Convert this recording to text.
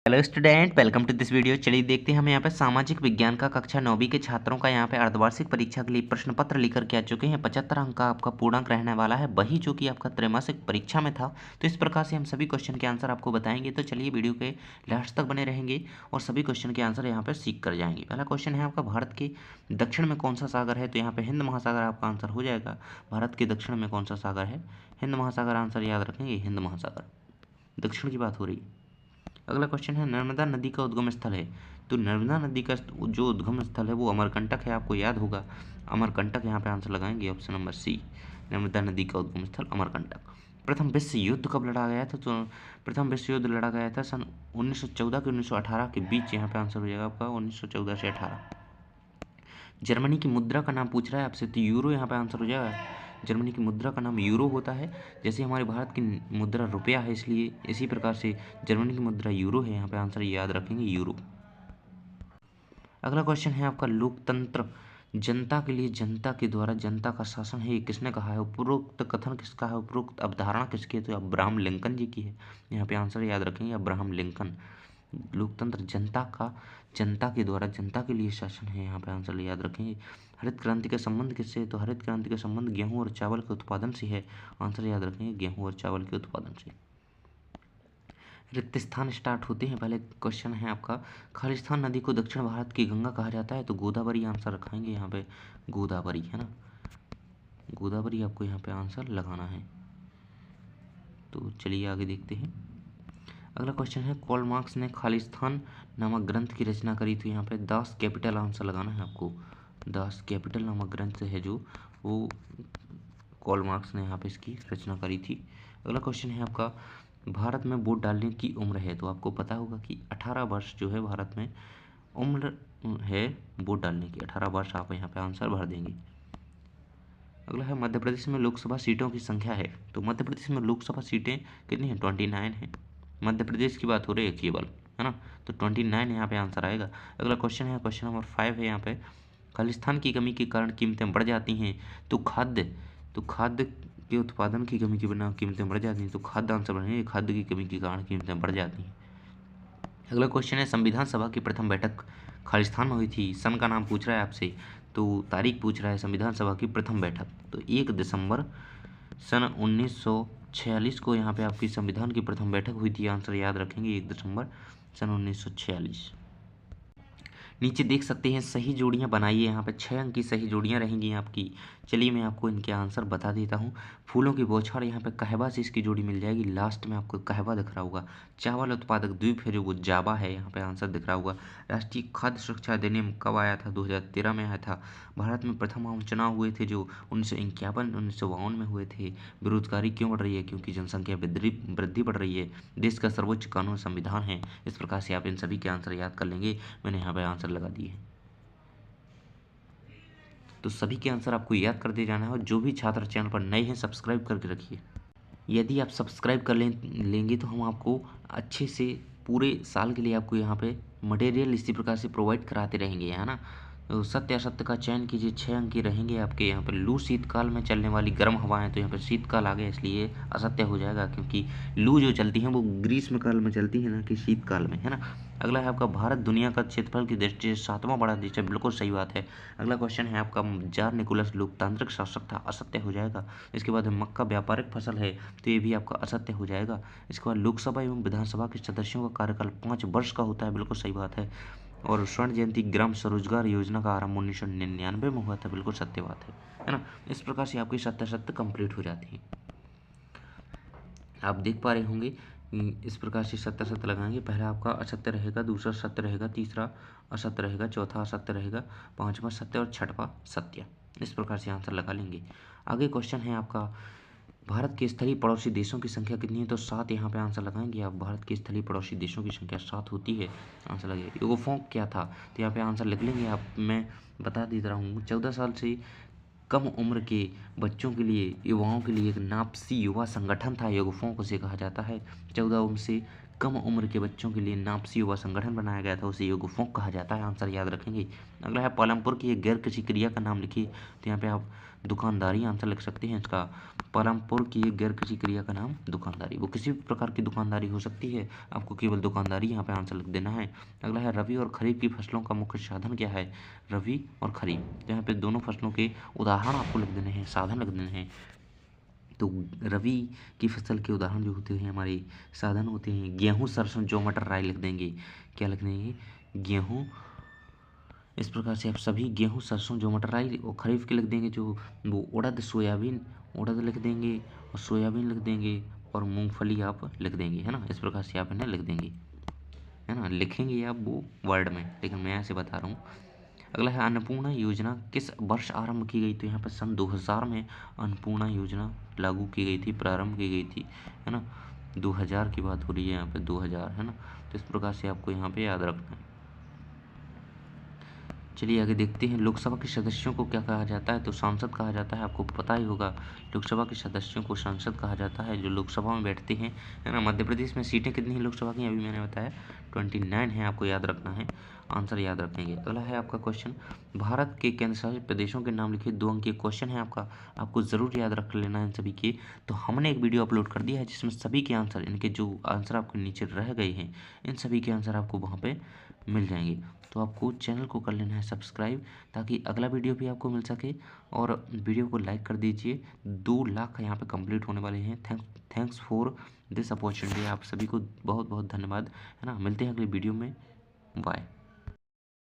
Hello student, welcome to this video. चलिए देखते हैं हम यहाँ पे सामाजिक विज्ञान का कक्षा 9वीं के छात्रों का यहाँ पे अर्धवार्षिक परीक्षा के लिए प्रश्न पत्र लेकर के आ चुके हैं। 75 अंक का आपका पूर्णांक रहने वाला है, वही जो कि आपका त्रैमासिक परीक्षा में था। तो इस प्रकार से हम सभी क्वेश्चन के आंसर आपको बताएंगे। तो चलिए वीडियो के लास्ट तक बने रहेंगे और सभी क्वेश्चन के आंसर यहाँ पर सीख कर जाएंगे। पहला क्वेश्चन है आपका, भारत के दक्षिण में कौन सा सागर है? तो यहाँ पे हिंद महासागर आपका आंसर हो जाएगा। भारत के दक्षिण में कौन सा सागर है? हिंद महासागर आंसर याद रखेंगे, हिंद महासागर। दक्षिण की बात हो रही है। अगला क्वेश्चन है, नर्मदा नदी का उद्गम स्थल है। तो नर्मदा नदी का जो उद्गम स्थल है वो अमरकंटक है, आपको याद होगा। अमरकंटक यहाँ पे आंसर लगाएंगे, ऑप्शन नंबर सी। नर्मदा नदी का उद्गम स्थल अमरकंटक। प्रथम विश्व युद्ध कब लड़ा गया था? तो प्रथम विश्व युद्ध लड़ा गया था सन 1914 के 1918 के बीच। यहाँ पे आंसर हो जाएगा आपका 1914 से 18। जर्मनी की मुद्रा का नाम पूछ रहा है आपसे, तो यूरो यहाँ पे आंसर हो जाएगा। जर्मनी की मुद्रा का नाम यूरो होता है। जैसे हमारे भारत की मुद्रा रुपया है, इसलिए इसी प्रकार से जर्मनी की मुद्रा यूरो है। यहाँ पे आंसर याद रखेंगे, यूरो। अगला क्वेश्चन है आपका, लोकतंत्र जनता के लिए जनता के द्वारा जनता का शासन है, ये किसने कहा है? उपरोक्त कथन किसका है? उपरोक्त अवधारणा किसकी है? तो अब्राहम लिंकन जी की है। यहाँ पे आंसर याद रखेंगे, अब्राहम लिंकन। लोकतंत्र जनता का जनता के द्वारा जनता के लिए शासन है, यहाँ पे आंसर याद रखेंगे। हरित क्रांति का संबंध किससे है? तो हरित क्रांति का संबंध गेहूं और चावल के उत्पादन से है। आंसर याद रखेंगे, गेहूं और चावल के उत्पादन से। रिक्त स्थान स्टार्ट होते हैं। पहले क्वेश्चन है आपका, खालिस्तान नदी को दक्षिण भारत की गंगा कहा जाता है। तो गोदावरी आंसर रखाएंगे यहाँ पे, गोदावरी है ना। गोदावरी आपको यहाँ पे आंसर लगाना है। तो चलिए आगे देखते हैं। अगला क्वेश्चन है, कार्ल मार्क्स ने खालिस्तान नामक ग्रंथ की रचना करी। तो यहाँ पे दास कैपिटल आंसर लगाना है आपको। दास कैपिटल नामक ग्रंथ है जो, वो कार्ल मार्क्स ने यहाँ पे इसकी रचना करी थी। अगला क्वेश्चन है आपका, भारत में वोट डालने की उम्र है। तो आपको पता होगा कि 18 वर्ष जो है भारत में उम्र है वोट डालने की। 18 वर्ष आप यहाँ पे आंसर भर देंगे। अगला है, मध्य प्रदेश में लोकसभा सीटों की संख्या है। तो मध्य प्रदेश में लोकसभा सीटें कितनी हैं? 29 हैं। मध्य प्रदेश की बात हो रही है केवल, है ना। तो 29 यहाँ पे आंसर आएगा। अगला क्वेश्चन है, क्वेश्चन नंबर 5 है यहाँ पे, खालिस्तान की कमी के कारण कीमतें बढ़ जाती हैं। तो खाद्य के उत्पादन की कमी के बिना कीमतें बढ़ जाती हैं। तो खाद्य आंसर बनेगा, खाद्य की कमी के कारण कीमतें बढ़ जाती हैं। अगला क्वेश्चन है, संविधान सभा की प्रथम बैठक खालिस्तान में हुई थी। सन का नाम पूछ रहा है आपसे, तो तारीख पूछ रहा है संविधान सभा की प्रथम बैठक। तो 1 दिसंबर सन 1946 को यहाँ पे आपकी संविधान की प्रथम बैठक हुई थी। आंसर याद रखेंगे, 1 दिसंबर सन 1946। नीचे देख सकते हैं, सही जोड़ियां बनाइए। यहाँ पे 6 अंक की सही जोड़ियां रहेंगी आपकी। चलिए मैं आपको इनके आंसर बता देता हूँ। फूलों की बौछार, यहाँ पे कहवा से इसकी जोड़ी मिल जाएगी। लास्ट में आपको कहवा दिख रहा होगा। चावल उत्पादक द्वीप है जो, वो जावा है, यहाँ पे आंसर दिख रहा होगा। राष्ट्रीय खाद्य सुरक्षा अधिनियम कब आया था? 2013 में आया था। भारत में प्रथम आम चुनाव हुए थे जो 1951 1952 में हुए थे। बेरोजगारी क्यों बढ़ रही है? क्योंकि जनसंख्या वृद्धि बढ़ रही है। देश का सर्वोच्च कानून संविधान है। इस प्रकार से आप इन सभी के आंसर याद कर लेंगे। मैंने यहाँ पे आंसर लगा दिए। तो सभी के आंसर आपको याद कर दिए जाना है। और जो भी छात्र चैनल पर नए हैं, सब्सक्राइब करके रखिए। यदि आप सब्सक्राइब कर लेंगे तो हम आपको अच्छे से पूरे साल के लिए आपको यहाँ पे मटेरियल इसी प्रकार से प्रोवाइड कराते रहेंगे, है ना। तो सत्य असत्य का चयन कीजिए। 6 अंक की रहेंगे आपके यहाँ पर। लू शीतकाल में चलने वाली गर्म हवाएं, तो यहाँ पर शीतकाल आ गया, इसलिए असत्य हो जाएगा, क्योंकि लू जो चलती हैं वो ग्रीष्मकाल में चलती है ना कि शीतकाल में, है ना। अगला है आपका, भारत दुनिया का क्षेत्रफल की दृष्टि से 7वां बड़ा देश है। बिल्कुल सही बात है। अगला क्वेश्चन है आपका, जार निकोलस लोकतांत्रिक शासक था। असत्य हो जाएगा। इसके बाद मक्का व्यापारिक फसल है, तो ये भी आपका असत्य हो जाएगा। इसके बाद लोकसभा एवं विधानसभा के सदस्यों का कार्यकाल 5 वर्ष का होता है। बिल्कुल सही बात है। और स्वर्ण जयंती ग्राम स्वरोजगार योजना का आरंभ 1999 में हुआ था। बिल्कुल सत्य बात है ना। इस प्रकार से आपकी सत्य कंप्लीट हो जाती है। आप देख पा रहे होंगे, इस प्रकार से सत्य लगाएंगे। पहला आपका असत्य रहेगा, दूसरा सत्य रहेगा, तीसरा असत्य रहेगा, चौथा असत्य रहेगा, पांचवा सत्य और छठवां सत्य। इस प्रकार से आंसर लगा लेंगे। आगे क्वेश्चन है आपका, भारत के स्थलीय पड़ोसी देशों की संख्या कितनी है? तो 7 यहाँ पे आंसर लगाएंगे आप। भारत के स्थलीय पड़ोसी देशों की संख्या 7 होती है। आंसर लगे। युगोफोंक क्या था? तो यहाँ पे आंसर लिख लेंगे आप। मैं बता दे रहा हूँ, 14 साल से कम उम्र के बच्चों के लिए, युवाओं के लिए एक नापसी युवा संगठन था। युगोफोंक उसे कहा जाता है। 14 उम्र से कम उम्र के बच्चों के लिए नापसी युवा संगठन बनाया गया था, उसे युगोफोंक कहा जाता है। आंसर याद रखेंगे। अगला है, पालमपुर की एक गैर कृषि क्रिया का नाम लिखिए। तो यहाँ पे आप दुकानदारी आंसर लिख सकते हैं इसका। परमपुर की एक गैर कृषि क्रिया का नाम दुकानदारी। वो किसी भी प्रकार की दुकानदारी हो सकती है, आपको केवल दुकानदारी यहाँ पे आंसर लिख देना है। अगला है रबी और खरीफ की फसलों का मुख्य साधन क्या है। रबी और खरीफ, यहाँ पे दोनों फसलों के उदाहरण आपको लिख देने हैं, साधन लिख देने हैं। तो रबी की फसल के उदाहरण जो होते हैं हमारे साधन होते हैं गेहूँ, सरसों, जौ, मटर, राई लिख देंगे। क्या लिख देंगे, गेहूँ। इस प्रकार से आप सभी गेहूँ, सरसों, जौ, मटर, राई और खरीफ के लिख देंगे जो वो उड़द, सोयाबीन, उड़द लिख देंगे और सोयाबीन लिख देंगे और मूंगफली आप लिख देंगे, है ना। इस प्रकार से आप इन्हें लिख देंगे, है ना। लिखेंगे आप वो वर्ड में, लेकिन मैं ऐसे बता रहा हूँ। अगला है अन्नपूर्णा योजना किस वर्ष आरंभ की गई। तो यहाँ पर सन 2000 में अन्नपूर्णा योजना लागू की गई थी, प्रारंभ की गई थी, है ना। 2000 की बात हो रही है यहाँ पे, 2000, है ना। तो इस प्रकार से आपको यहाँ पे याद रखना है। चलिए आगे देखते हैं। लोकसभा के सदस्यों को क्या कहा जाता है। तो सांसद कहा जाता है, आपको पता ही होगा। लोकसभा के सदस्यों को सांसद कहा जाता है, जो लोकसभा में बैठते हैं, है ना। मध्य प्रदेश में सीटें कितनी हैं लोकसभा की, अभी मैंने बताया 29 है, आपको याद रखना है, आंसर याद रखेंगे। अगला है आपका क्वेश्चन, भारत के केंद्र शासित प्रदेशों के नाम लिखिए। 2 अंक के क्वेश्चन है आपका, आपको ज़रूर याद रख लेना है सभी के। तो हमने एक वीडियो अपलोड कर दिया है जिसमें सभी के आंसर, इनके जो आंसर आपके नीचे रह गए हैं, इन सभी के आंसर आपको वहाँ पे मिल जाएंगे। तो आपको चैनल को कर लेना है सब्सक्राइब, ताकि अगला वीडियो भी आपको मिल सके। और वीडियो को लाइक कर दीजिए। 2 लाख यहाँ पे कंप्लीट होने वाले हैं। Thanks for this opportunity. आप सभी को बहुत बहुत धन्यवाद, है ना। मिलते हैं अगले वीडियो में, बाय।